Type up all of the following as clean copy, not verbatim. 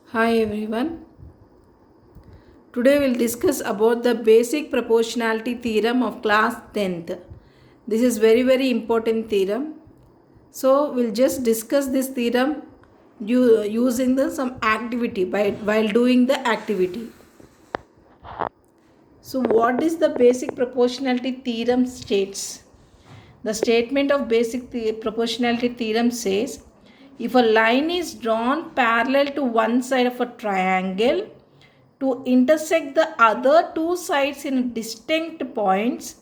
Hi everyone. Today we'll discuss about the basic proportionality theorem of class 10th. This is very important theorem. So we'll just discuss this theorem using some activity while doing the activity. So what is the basic proportionality theorem states? The statement of basic proportionality theorem says if a line is drawn parallel to one side of a triangle to intersect the other two sides in distinct points,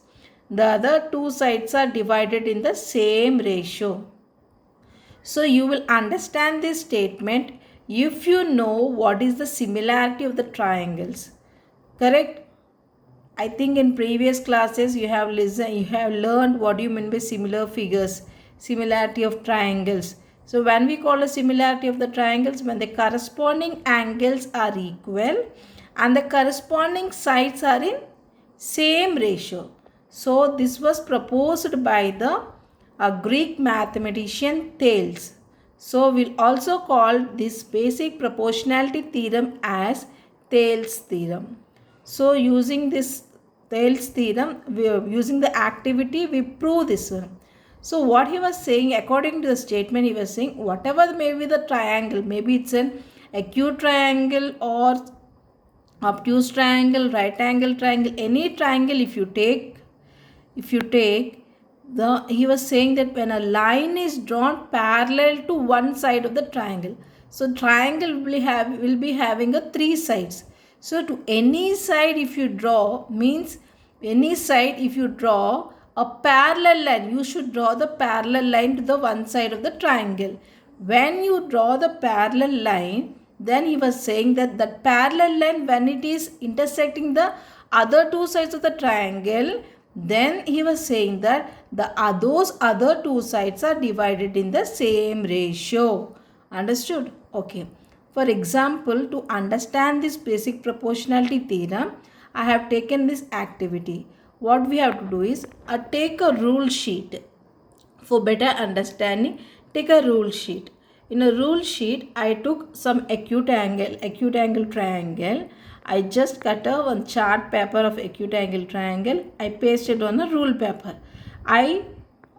the other two sides are divided in the same ratio. So you will understand this statement if you know what is the similarity of the triangles. Correct? I think in previous classes you have learned what do you mean by similar figures, similarity of triangles. So when we call a similarity of the triangles, when the corresponding angles are equal and the corresponding sides are in same ratio. So this was proposed by the Greek mathematician Thales. So we'll also call this basic proportionality theorem as Thales theorem. So using this Thales theorem, using the activity, we prove this one. So what he was saying, according to the statement, he was saying whatever may be the triangle, maybe it's an acute triangle or obtuse triangle, right angle triangle, any triangle if you take the he was saying that when a line is drawn parallel to one side of the triangle, so triangle will be having a three sides. So to any side if you draw means any side if you draw a parallel line, you should draw the parallel line to the one side of the triangle. When you draw the parallel line, then he was saying that that parallel line, when it is intersecting the other two sides of the triangle, then he was saying that those other two sides are divided in the same ratio. Understood? Okay. For example, to understand this basic proportionality theorem, I have taken this activity. What we have to do is take a rule sheet. For better understanding, take a rule sheet. In a rule sheet, I took some acute angle triangle. I just cut a one chart paper of acute angle triangle. I pasted on a rule paper. I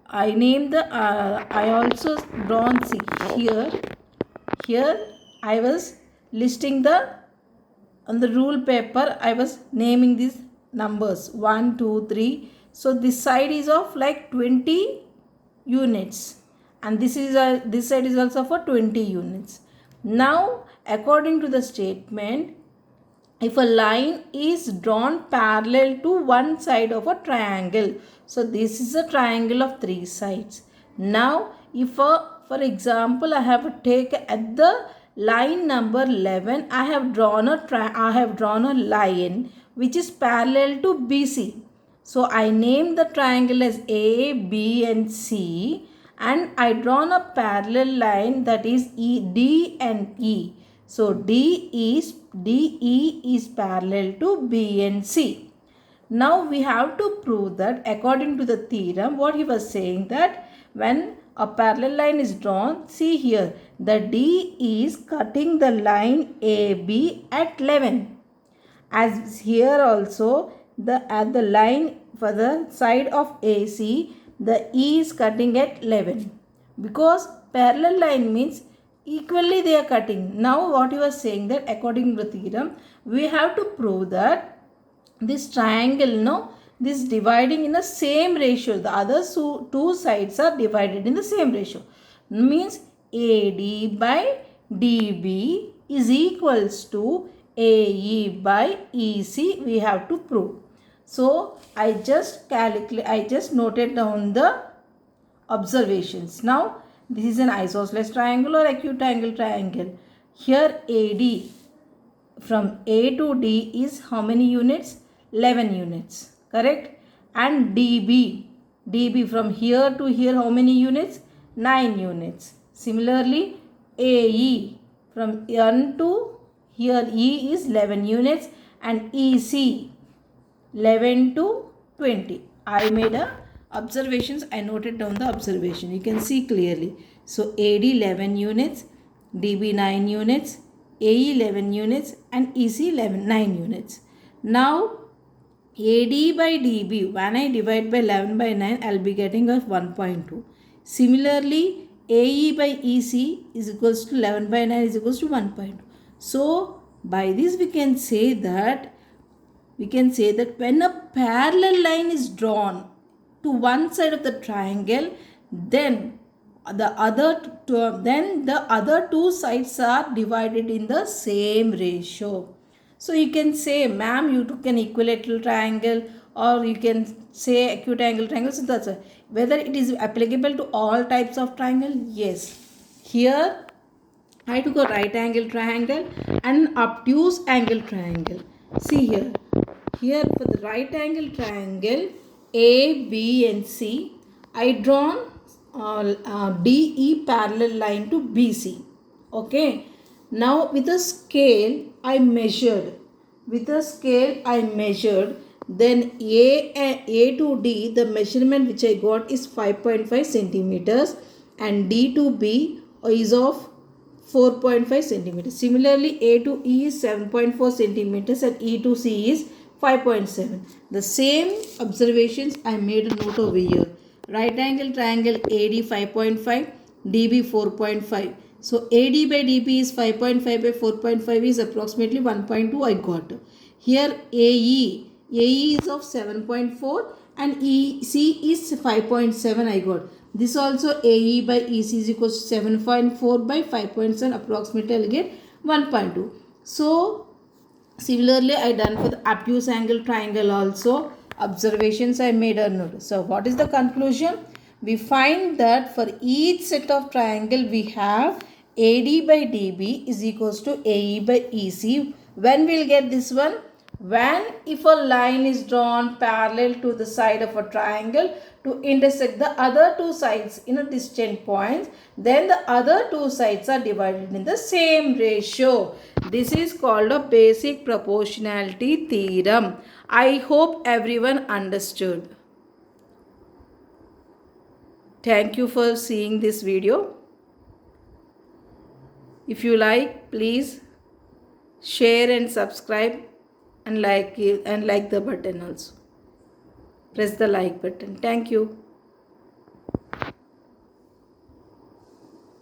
I named the I also drawn, see here I was listing the on the rule paper. I was naming these numbers 1 2 3. So this side is of like 20 units and this side is also for 20 units. Now according to the statement, if a line is drawn parallel to one side of a triangle, so this is a triangle of three sides. Now if for example I have to take at the line number 11, I have drawn a line which is parallel to BC. So I named the triangle as A, B and C, and I drawn a parallel line that is D and E. So DE is parallel to B and C. Now we have to prove that according to the theorem, what he was saying that when a parallel line is drawn, see here, the D is cutting the line AB at 11. As here also, at the line for the side of AC, the E is cutting at 11. Because parallel line means equally they are cutting. Now what you are saying that according to the theorem, we have to prove that this triangle, this dividing in the same ratio. The other two sides are divided in the same ratio. Means AD by DB is equals to AE by EC. We have to prove. So I just noted down the observations. Now this is an isosceles triangle or acute angle triangle. Here AD from A to D is how many units? 11 units. Correct? And DB from here to here how many units? 9 units. Similarly AE from N to here E is 11 units and EC 11 to 20. I made a observations. I noted down the observation. You can see clearly. So AD 11 units, DB 9 units, AE 11 units and EC 9 units. Now AD by DB, when I divide by 11 by 9, I'll be getting a 1.2. Similarly, AE by EC is equals to 11 by 9 is equals to 1.2. So, by this we can say that when a parallel line is drawn to one side of the triangle, then the other two sides are divided in the same ratio. So you can say, ma'am, you took an equilateral triangle, or you can say acute angle triangle. So that's whether it is applicable to all types of triangle. Yes, here I took a right angle triangle and an obtuse angle triangle. See here. Here for the right angle triangle A, B and C, I drawn DE parallel line to BC. Okay. Now with a scale I measured. Then A to D, the measurement which I got is 5.5 centimeters and D to B is of 4.5 centimeters. Similarly, A to E is 7.4 centimeters and E to C is 5.7. The same observations I made a note over here. Right angle triangle AD 5.5, DB 4.5. So AD by DB is 5.5 by 4.5 is approximately 1.2 I got. Here AE is of 7.4 and EC is 5.7 I got. This also AE by EC is equals to 7.4 by 5.7, approximately I will get 1.2. So similarly I done for the obtuse angle triangle also. Observations I made a note. So what is the conclusion? We find that for each set of triangle we have AD by DB is equals to AE by EC. When we will get this one? When if a line is drawn parallel to the side of a triangle to intersect the other two sides in a distant points, then the other two sides are divided in the same ratio. This is called a basic proportionality theorem. I hope everyone understood. Thank you for seeing this video. If you like, please share and subscribe and like the button also. Press the like button. Thank you.